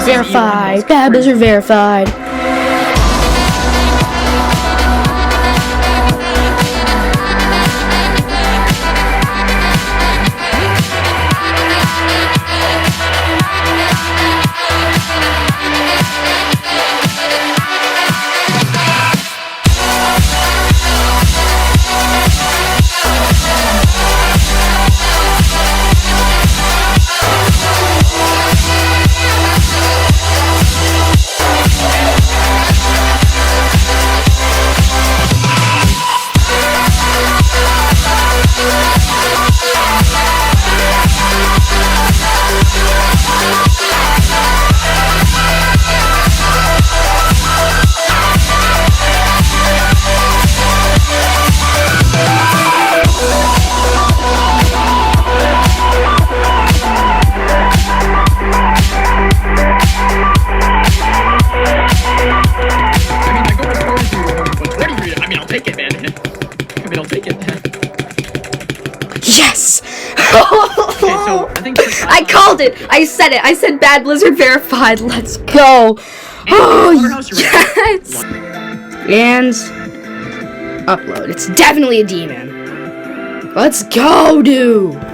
verified. Bad Blizzard verified. Yes! Okay, so I think I called it! I said it! I said Bad Blizzard verified! Let's go! Oh, yes! And upload. It's definitely a demon. Let's go, dude!